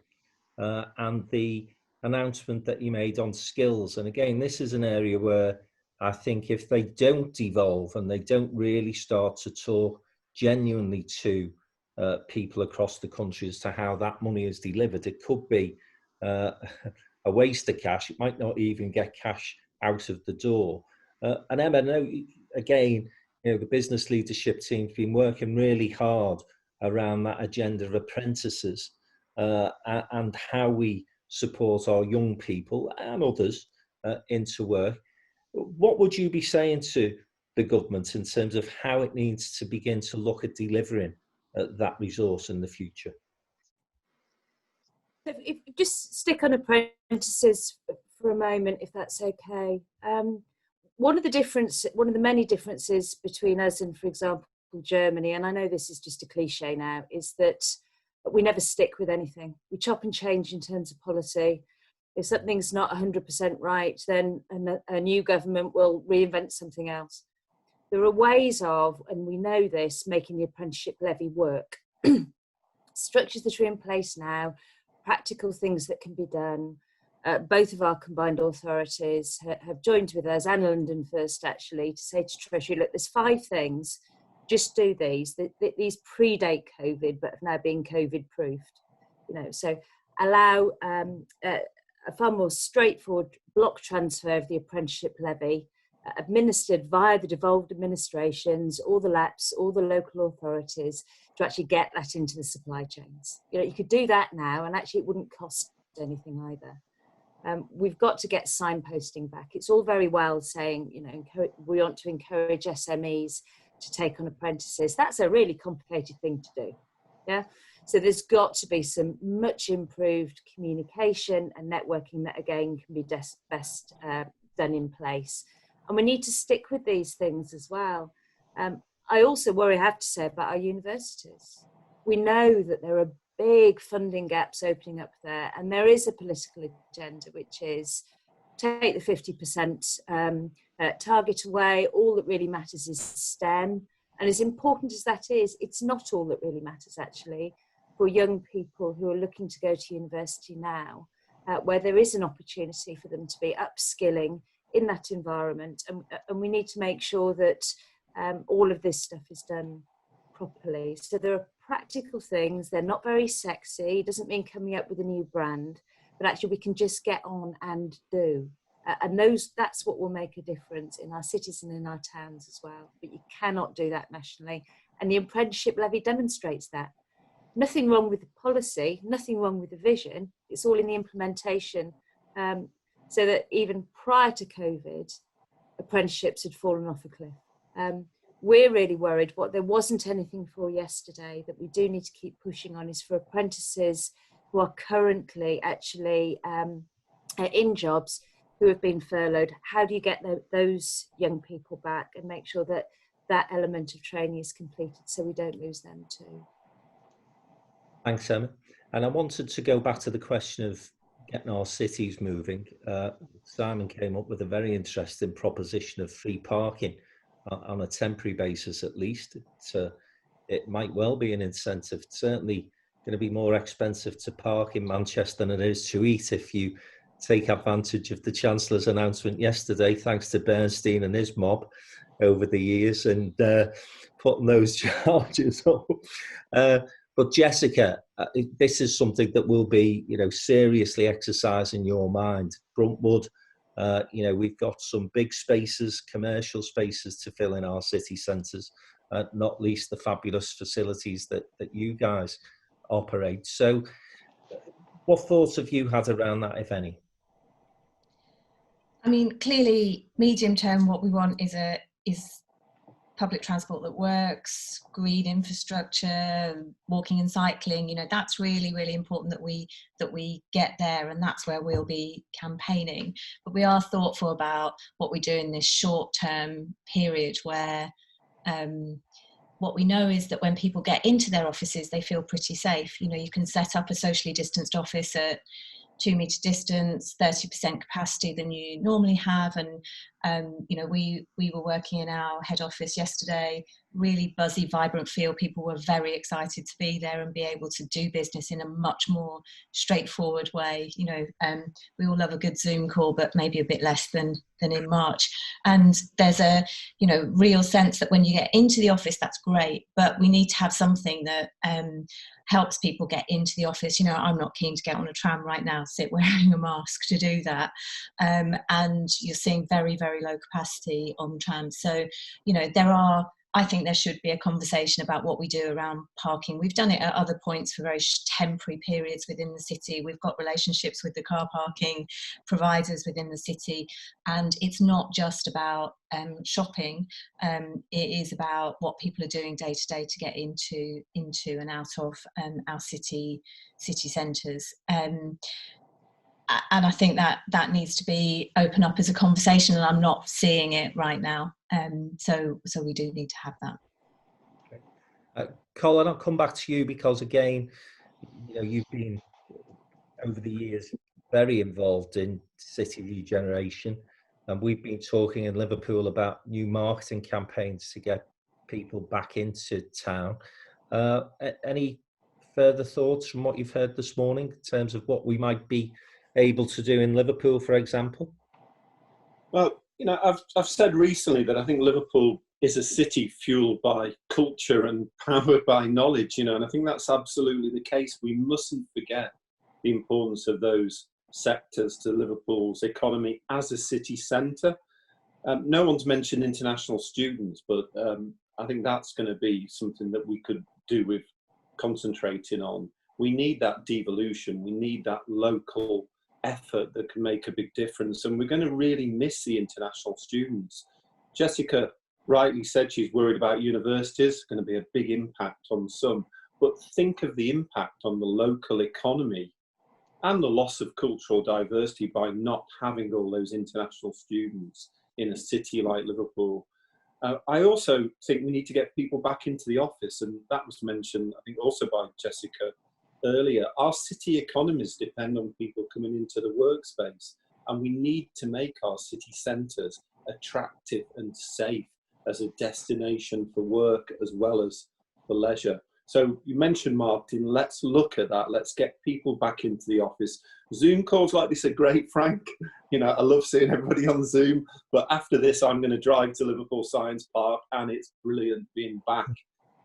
and the announcement that you made on skills. And again, this is an area where I think if they don't devolve and they don't really start to talk genuinely to people across the country as to how that money is delivered, it could be a waste of cash. It might not even get cash out of the door. And Emma, again, the business leadership team's been working really hard around that agenda of apprentices and how we support our young people and others into work. What would you be saying to the government in terms of how it needs to begin to look at delivering that resource in the future? If just stick on apprentices for a moment, if that's okay. One of the many differences between us and, for example, Germany, and I know this is just a cliche now, is that we never stick with anything. We chop and change in terms of policy. If something's not 100% right, then a new government will reinvent something else. There are ways of, and we know this, making the apprenticeship levy work. Structures that are in place now, practical things that can be done. Both of our combined authorities have joined with us, and London First actually, to say to Treasury, look, there's 5 things, just do these. These predate COVID, but have now been COVID-proofed. So allow a far more straightforward block transfer of the apprenticeship levy, administered via the devolved administrations, all the LAPs, all the local authorities, to actually get that into the supply chains. You could do that now, and actually it wouldn't cost anything either. We've got to get signposting back. It's all very well saying, we want to encourage SMEs to take on apprentices. That's a really complicated thing to do. Yeah. So there's got to be some much improved communication and networking that again can be best done in place. And we need to stick with these things as well. I also worry, I have to say, about our universities. We know that there are big funding gaps opening up there, and there is a political agenda, which is take the 50% target away. All that really matters is STEM. And as important as that is, it's not all that really matters, actually, for young people who are looking to go to university now, where there is an opportunity for them to be upskilling in that environment. And we need to make sure that all of this stuff is done properly. So there are practical things. They're not very sexy. It doesn't mean coming up with a new brand, but actually we can just get on and do. And that's what will make a difference in our cities and in our towns as well. But you cannot do that nationally. And the apprenticeship levy demonstrates that. Nothing wrong with the policy, nothing wrong with the vision. It's all in the implementation. So that even prior to COVID, apprenticeships had fallen off a cliff. We're really worried. What there wasn't anything for yesterday that we do need to keep pushing on is for apprentices who are currently actually in jobs who have been furloughed. How do you get those young people back and make sure that that element of training is completed so we don't lose them too? Thanks, Emma. And I wanted to go back to the question of getting our cities moving. Simon came up with a very interesting proposition of free parking on a temporary basis, at least. It might well be an incentive. It's certainly going to be more expensive to park in Manchester than it is to eat if you take advantage of the Chancellor's announcement yesterday, thanks to Bernstein and his mob over the years, and putting those charges up. But Jessica, this is something that will be, seriously exercising your mind. Bruntwood, we've got some big spaces, commercial spaces to fill in our city centres, not least the fabulous facilities that you guys operate. So what thoughts have you had around that, if any? I mean, clearly, medium term, what we want is public transport that works, green infrastructure, walking and cycling. That's really, really important that we get there, and that's where we'll be campaigning. But we are thoughtful about what we do in this short-term period where what we know is that when people get into their offices, they feel pretty safe. You can set up a socially distanced office at 2 metre distance, 30% capacity than you normally have. And, we were working in our head office yesterday, really buzzy, vibrant feel. People were very excited to be there and be able to do business in a much more straightforward way. We all love a good Zoom call, but maybe a bit less than in March. And there's a, real sense that when you get into the office, that's great, but we need to have something that helps people get into the office. I'm not keen to get on a tram right now, sit wearing a mask to do that. And you're seeing very, very low capacity on trams. So, I think there should be a conversation about what we do around parking. We've done it at other points for very temporary periods within the city. We've got relationships with the car parking providers within the city. And it's not just about shopping. It is about what people are doing day to day to get into and out of our city centres. And I think that needs to be open up as a conversation, and I'm not seeing it right now. So we do need to have that. Okay. Colin, I'll come back to you because, again, you've been over the years very involved in city regeneration, and we've been talking in Liverpool about new marketing campaigns to get people back into town. Any further thoughts from what you've heard this morning in terms of what we might be able to do in Liverpool, for example? Well, I've said recently that I think Liverpool is a city fueled by culture and powered by knowledge, and I think that's absolutely the case. We mustn't forget the importance of those sectors to Liverpool's economy as a city centre. No one's mentioned international students, but I think that's going to be something that we could do with concentrating on. We need that devolution. We need that local effort that can make a big difference, and we're going to really miss the international students. Jessica rightly said she's worried about universities. It's going to be a big impact on some. but think of the impact on the local economy and the loss of cultural diversity by not having all those international students in a city like Liverpool. I also think we need to get people back into the office, and that was mentioned, I think, also by Jessica earlier. Our city economies depend on people coming into the workspace, and we need to make our city centres attractive and safe as a destination for work as well as for leisure. So you mentioned marketing, let's look at that. Let's get people back into the office. Zoom calls like this are great, Frank. You know, I love seeing everybody on Zoom, but after this, I'm going to drive to Liverpool Science Park, and it's brilliant being back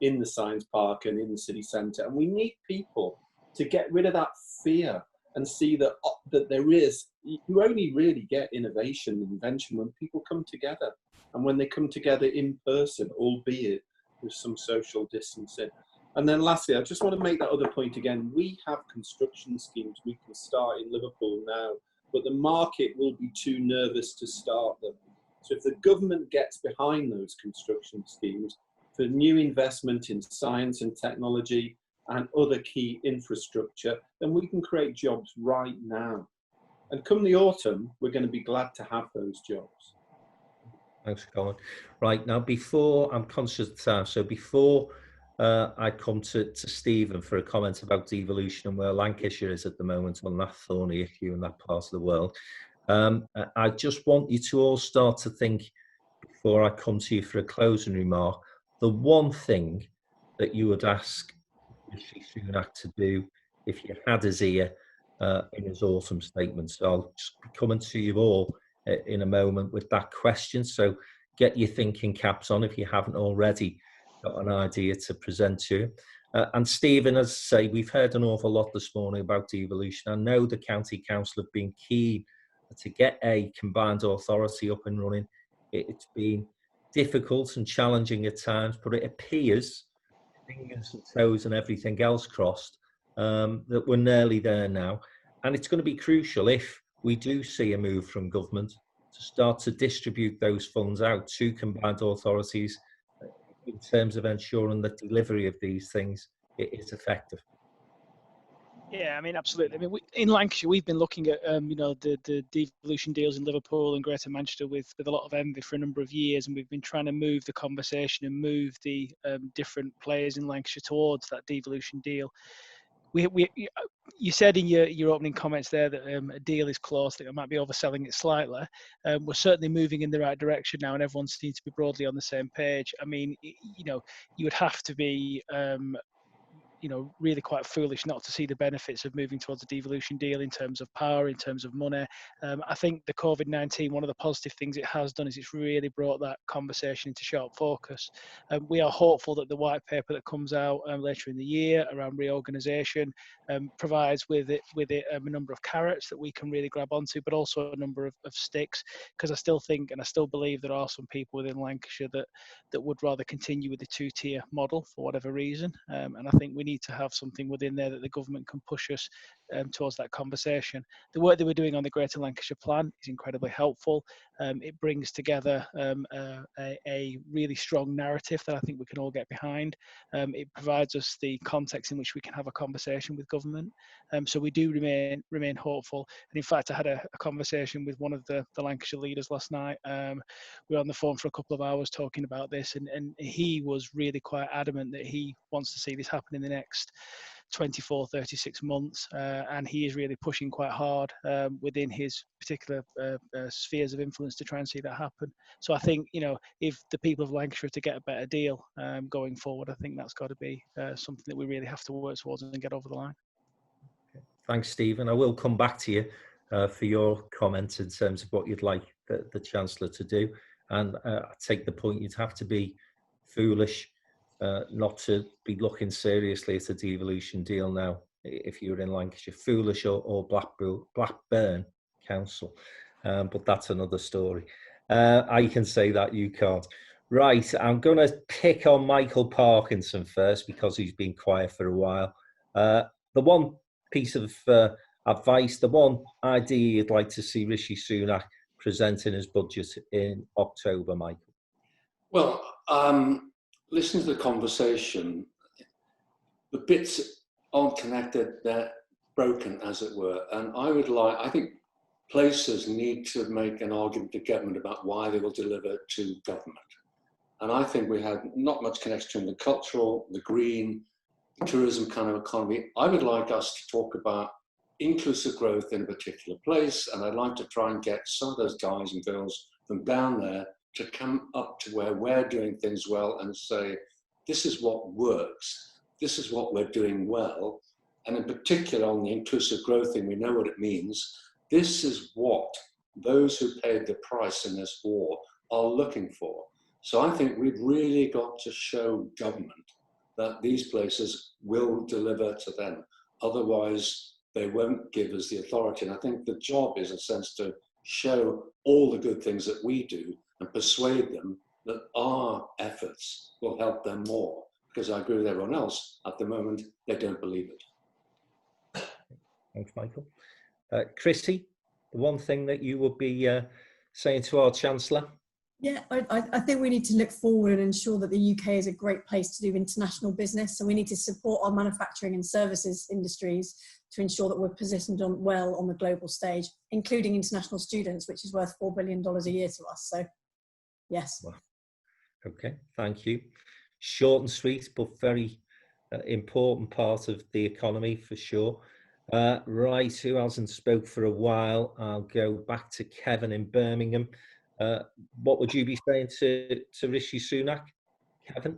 in the Science Park and in the city centre. And we need people to get rid of that fear and see that, that there is, you only really get innovation and invention when people come together, and when they come together in person, albeit with some social distancing. And then lastly, I just want to make that other point again. We have construction schemes we can start in Liverpool now, but the market will be too nervous to start them. So if the government gets behind those construction schemes for new investment in science and technology and other key infrastructure, then we can create jobs right now. And come the autumn, we're going to be glad to have those jobs. Thanks, Colin. Right, now before, I'm conscious of time, so before I come to Stephen for a comment about devolution and where Lancashire is at the moment on that thorny issue in that part of the world. I just want you to all start to think, before I come to you for a closing remark, the one thing that you would ask Rishi Sunak to do if you had his ear in his autumn statement. So I'll just be coming to you all in a moment with that question. So get your thinking caps on if you haven't already got an idea to present to you. And Stephen, as I say, we've heard an awful lot this morning about devolution. I know the County Council have been keen to get a combined authority up and running. It's been difficult and challenging at times, but it appears, fingers and toes and everything else crossed, that we're nearly there now. And it's going to be crucial if we do see a move from government to start to distribute those funds out to combined authorities in terms of ensuring that delivery of these things is effective. Yeah, I mean, absolutely. I mean, in Lancashire, we've been looking at, you know, the devolution deals in Liverpool and Greater Manchester with a lot of envy for a number of years, and we've been trying to move the conversation and move the different players in Lancashire towards that devolution deal. You said in your opening comments there that a deal is close. I think I might be overselling it slightly. We're certainly moving in the right direction now, and everyone seems to be broadly on the same page. I mean, you know, you would have to be you know, really quite foolish not to see the benefits of moving towards a devolution deal in terms of power, in terms of money. I think the COVID-19, one of the positive things it has done is it's really brought that conversation into sharp focus. We are hopeful that the white paper that comes out later in the year around reorganisation provides with it a number of carrots that we can really grab onto, but also a number of sticks, because I still think and I still believe there are some people within Lancashire that would rather continue with the two-tier model for whatever reason, and I think we need to have something within there that the government can push us towards that conversation. The work that we're doing on the Greater Lancashire Plan is incredibly helpful. It brings together a really strong narrative that I think we can all get behind. It provides us the context in which we can have a conversation with government. So we do remain hopeful. And in fact, I had a conversation with one of the Lancashire leaders last night. We were on the phone for a couple of hours talking about this, and he was really quite adamant that he wants to see this happen in the next 24, 36 months, and he is really pushing quite hard within his particular spheres of influence to try and see that happen. So I think, you know, if the people of Lancashire are to get a better deal going forward, I think that's got to be something that we really have to work towards and get over the line. Thanks, Stephen. I will come back to you for your comments in terms of what you'd like the Chancellor to do. And I take the point, you'd have to be foolish not to be looking seriously at a devolution deal now if you're in Lancashire. Foolish or Blackburn Council, but that's another story. I can say that, you can't. Right, I'm going to pick on Michael Parkinson first because he's been quiet for a while. The one piece of advice, the one idea you'd like to see Rishi Sunak presenting his budget in October, Michael? Well, listen to the conversation. the bits aren't connected, they're broken, as it were. And I think places need to make an argument to government about why they will deliver to government. And I think we had not much connection between the cultural, the green, the tourism kind of economy. I would like us to talk about inclusive growth in a particular place, and I'd like to try and get some of those guys and girls from down there to come up to where we're doing things well and say, this is what works, this is what we're doing well, and in particular on the inclusive growth thing, we know what it means. This is what those who paid the price in this war are looking for. So I think we've really got to show government that these places will deliver to them. Otherwise, they won't give us the authority. And I think the job is, in a sense, to show all the good things that we do and persuade them that our efforts will help them more. Because I agree with everyone else, at the moment, they don't believe it. Thanks, Michael. Chrissy, the one thing that you would be saying to our Chancellor? Yeah, I think we need to look forward and ensure that the UK is a great place to do international business. So we need to support our manufacturing and services industries to ensure that we're positioned well on the global stage, including international students, which is worth $4 billion a year to us. So, yes. Well, okay, thank you. Short and sweet, but very important part of the economy for sure. Right, who hasn't spoke for a while? I'll go back to Kevin in Birmingham. What would you be saying to Rishi Sunak, Kevin?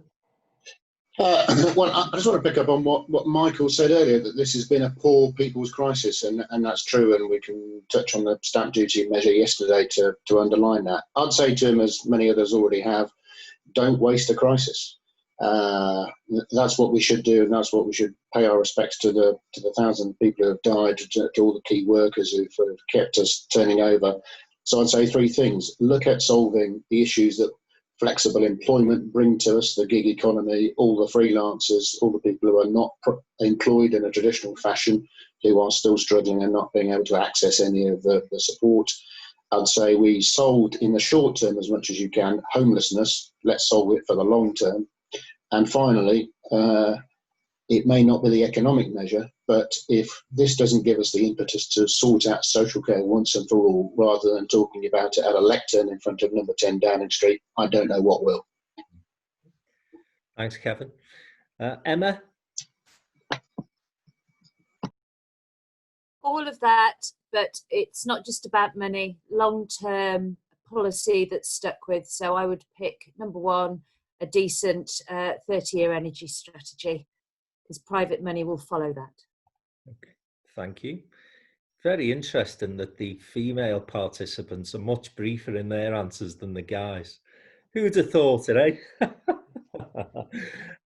Well, I just want to pick up on what Michael said earlier, that this has been a poor people's crisis, and that's true, and we can touch on the stamp duty measure yesterday to underline that. I'd say to him, as many others already have, don't waste a crisis. That's what we should do, and that's what we should pay our respects to the 1,000 people who have died, to all the key workers who've kept us turning over. So I'd say three things. Look at solving the issues that flexible employment bring to us, the gig economy, all the freelancers, all the people who are not employed in a traditional fashion, who are still struggling and not being able to access any of the support. I'd say we solved in the short term as much as you can homelessness. Let's solve it for the long term. And finally, it may not be the economic measure, but if this doesn't give us the impetus to sort out social care once and for all, rather than talking about it at a lectern in front of number 10 Downing Street, I don't know what will. Thanks, Kevin. Emma? All of that, but it's not just about money, long-term policy that's stuck with. So I would pick, number one, a decent 30-year energy strategy, because private money will follow that. Okay, thank you. Very interesting that the female participants are much briefer in their answers than the guys. Who'd have thought it,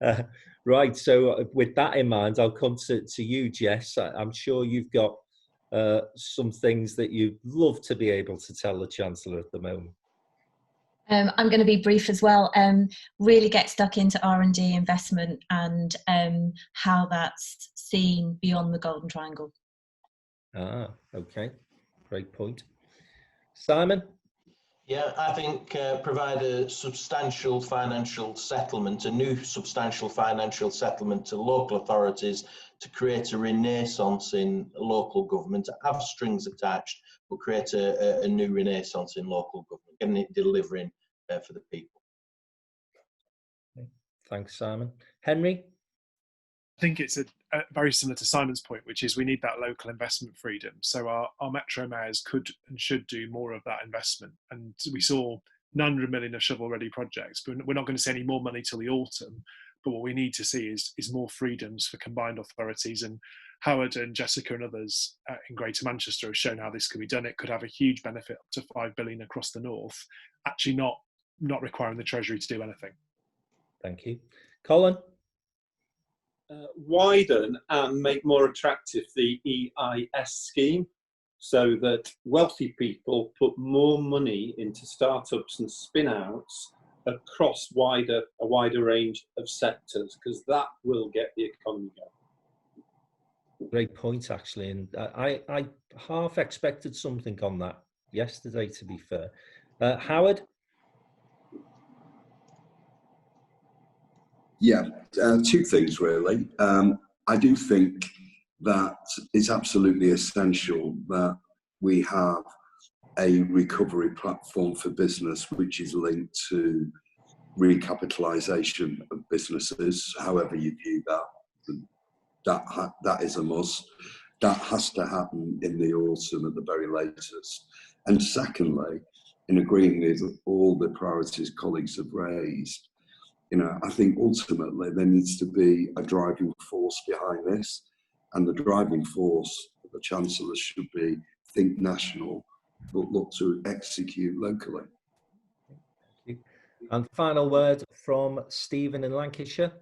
eh? Right, so with that in mind, I'll come to you, Jess. I'm sure you've got some things that you'd love to be able to tell the Chancellor at the moment. I'm going to be brief as well. Really get stuck into R&D investment and how that's seen beyond the Golden Triangle. Ah, okay. Great point. Simon? Yeah, I think provide a substantial financial settlement, a new substantial financial settlement to local authorities to create a renaissance in local government, have strings attached, but create a new renaissance in local government, getting it delivering for the people. Thanks, Simon. Henry? I think it's very similar to Simon's point, which is we need that local investment freedom. So our metro mayors could and should do more of that investment. And we saw 900 million of shovel-ready projects, but we're not going to see any more money till the autumn. But what we need to see is more freedoms for combined authorities. And Howard and Jessica and others in Greater Manchester have shown how this could be done. It could have a huge benefit, up to 5 billion across the north, actually not requiring the Treasury to do anything. Thank you. Colin? Widen and make more attractive the EIS scheme so that wealthy people put more money into startups and spin-outs across a wider range of sectors, because that will get the economy going. Great point, actually. And I half expected something on that yesterday, to be fair. Howard? Yeah, two things really. I do think that it's absolutely essential that we have a recovery platform for business which is linked to recapitalisation of businesses, however you view that. That is a must. That has to happen in the autumn at the very latest. And secondly, in agreeing with all the priorities colleagues have raised, I think ultimately there needs to be a driving force behind this, and the driving force of the Chancellor should be think national, but look to execute locally. Thank you. And final word from Stephen in Lancashire.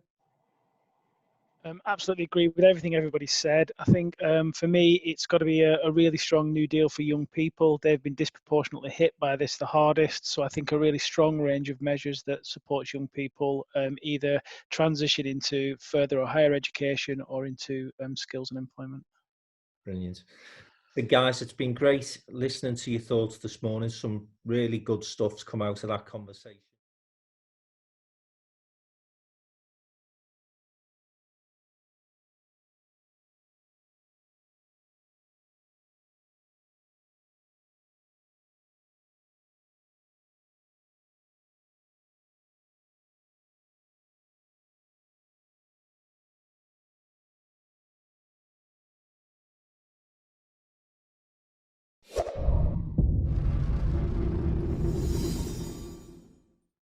Absolutely agree with everything everybody said. I think for me, it's got to be a really strong new deal for young people. They've been disproportionately hit by this the hardest. So I think a really strong range of measures that supports young people either transition into further or higher education or into skills and employment. Brilliant. But guys, it's been great listening to your thoughts this morning. Some really good stuff's come out of that conversation.